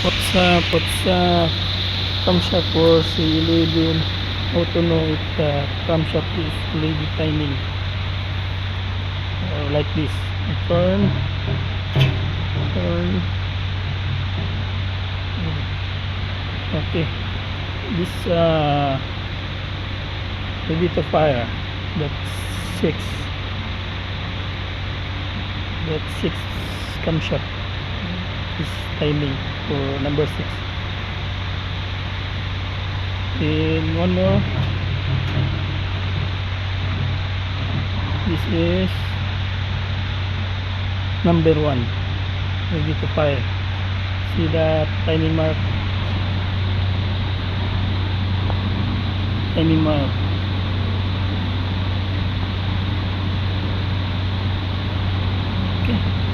What's camshaft for C11? How to know if the camshaft is already timing? Like this. Turn. Okay. This ready to fire. That's 6. That's 6 camshaft. This timing for number 6. And one more. This is number 1. Ready to fire. See the timing mark? Timing mark. Okay.